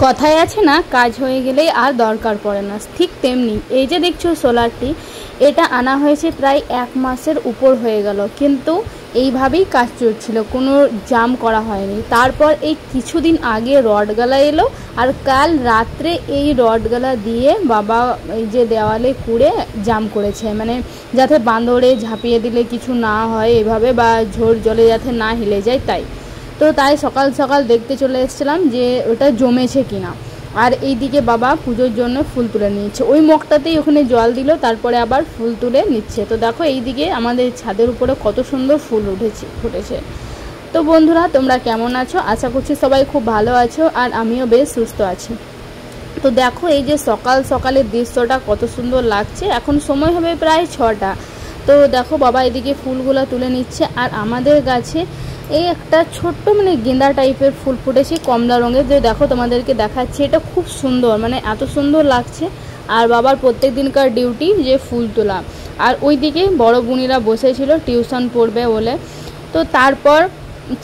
কথায় আছে না, কাজ হয়ে গেলেই আর দরকার পড়ে না, ঠিক তেমনি এই যে দেখছো সোলারটি, এটা আনা হয়েছে প্রায় 1 মাসের উপর হয়ে গেল, কিন্তু এইভাবেই কাজ চলছিল, কোনো জাম করা হয়নি। তারপর এই কিছুদিন আগে রডগালা এলো, আর কাল রাত্রে এই রডগালা দিয়ে বাবা এই যে দেওয়ালে কুড়ে জাম করেছে, মানে যাতে বাঁদরে ঝাঁপিয়ে দিলে কিছু না হয় এভাবে, বা ঝড় জলে যাতে না হিলে যায় তাই। তো তাই সকাল সকাল দেখতে চলে এসেছিলাম যে ওটা জমেছে কিনা। আর এইদিকে বাবা পুজোর জন্য ফুল তুলে নিচ্ছে, ওই মগটাতেই ওখানে জল দিল, তারপরে আবার ফুল তুলে নিচ্ছে। তো দেখো এইদিকে আমাদের ছাদের উপরে কত সুন্দর ফুল ফুটেছে। তো বন্ধুরা, তোমরা কেমন আছো? আশা করছি সবাই খুব ভালো আছো, আর আমিও বেশ সুস্থ আছি। তো দেখো এই যে সকাল সকালের দৃশ্যটা কত সুন্দর লাগছে। এখন সময় হবে প্রায় 6টা। তো দেখো বাবা এদিকে ফুলগুলো তুলে নিচ্ছে, আর আমাদের গাছে এই একটা ছোট্ট মানে গেঁদা টাইপের ফুল ফুটেছে কমলা রঙের, যে দেখো তোমাদেরকে দেখাচ্ছি, এটা খুব সুন্দর, মানে এত সুন্দর লাগছে। আর বাবার প্রত্যেক দিনকার ডিউটি যে ফুল তোলা। আর ওইদিকে বড় বোনিরা বসেছিল টিউশন পড়বে বলে। তো তারপর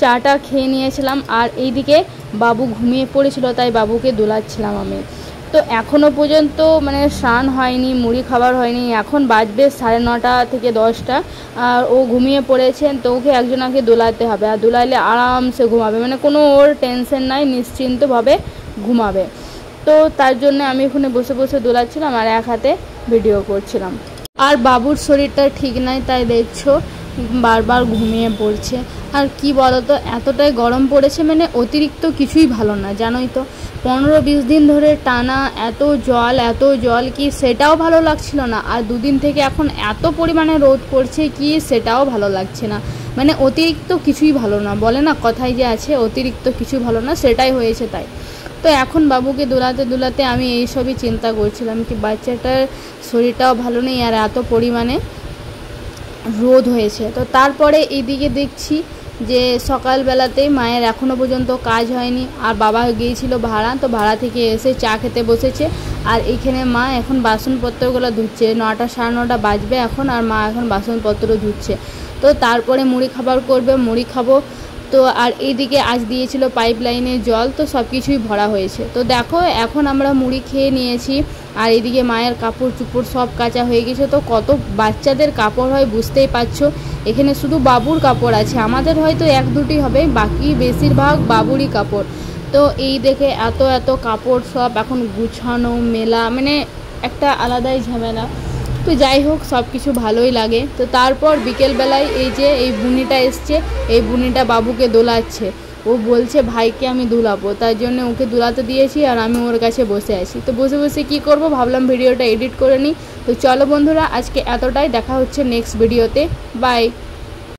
চাটা খেয়ে নিয়েছিলাম, আর এইদিকে বাবু ঘুমিয়ে পড়েছিল, তাই বাবুকে দোলাচ্ছিলাম আমি। তো এখনও পর্যন্ত মানে স্নান হয়নি, মুড়ি খাবার হয়নি, এখন বাজবে 9:30 থেকে 10টা, আর ও ঘুমিয়ে পড়েছেন। তো ওকে একজনকে দোলাতে হবে, আর দোলাইলে আরামসে ঘুমাবে, মানে কোনো ওর টেনশন নাই, নিশ্চিন্তভাবে ঘুমাবে। তো তার জন্য আমি এখানে বসে বসে দোলাচ্ছিলাম আর এক হাতে ভিডিও করছিলাম। আর বাবুর শরীরটা ঠিক নাই, তাই দেখছো বারবার ঘুমিয়ে পড়ছে। আর কি বলতো, এতটাই গরম পড়েছে, মানে অতিরিক্ত কিছুই ভালো না, জানোই তো। 15-20 দিন ধরে টানা এত জল কি সেটাও ভালো লাগছিল না, আর 2 দিন থেকে এখন এত পরিমাণে রোদ পড়ছে কি সেটাও ভালো লাগছে না। মানে অতিরিক্ত কিছুই ভালো না, বলে না কথায় যে আছে, অতিরিক্ত কিছু ভালো না, সেটাই হয়েছে তাই। তো এখন বাবুকে দোলাতে আমি এইসবই চিন্তা করছিলাম কি বাচ্চাটার শরীরটাও ভালো নেই, আর এত পরিমাণে রোদ হয়েছে। তো তারপরে এইদিকে দেখছি যে সকালবেলাতেই মায়ের এখনও পর্যন্ত কাজ হয়নি, আর বাবা গিয়েছিল ভাড়া, তো ভাড়া থেকে এসে চা খেতে বসেছে। আর এইখানে মা এখন বাসনপত্রগুলো ধুচ্ছে, 9টা 9:30 বাজবে এখন, আর মা এখন বাসনপত্র ধুচ্ছে। তো তারপরে মুড়ি খাবার করবে, মুড়ি খাবো। তো আর এইদিকে আজ দিয়েছিল পাইপ লাইনের জল, তো সব কিছুই ভরা হয়েছে। তো দেখো এখন আমরা মুড়ি খেয়ে নিয়েছি, আর এদিকে মায়ের কাপড় চুপড় সব কাচা হয়ে গেছে। তো কত বাচ্চাদের কাপড় হয় বুঝতেই পারছো, এখানে শুধু বাবুর কাপড় আছে, আমাদের হয়তো 1-2টি হবে, বাকি বেশিরভাগ বাবুরই কাপড়। তো এই দেখে এত কাপড় সব এখন গুছানো মেলা, মানে একটা আলাদাই ঝামেলা। তো যাই হোক, সব কিছু ভালোই লাগে। তো তারপর বিকেলবেলায় এই যে এই বুনিটা এসছে, এই বুনিটা বাবুকে দোলাচ্ছে, ও বলছে ভাইকে আমি দুলাবো, তাই জন্য ওকে দুলাতে দিয়েছি, আর আমি ওর কাছে বসে আছি। তো বসে বসে কী করব, ভাবলাম ভিডিওটা এডিট করে নিই। তো চলো বন্ধুরা, আজকে এতটাই, দেখা হচ্ছে নেক্সট ভিডিওতে, বাই।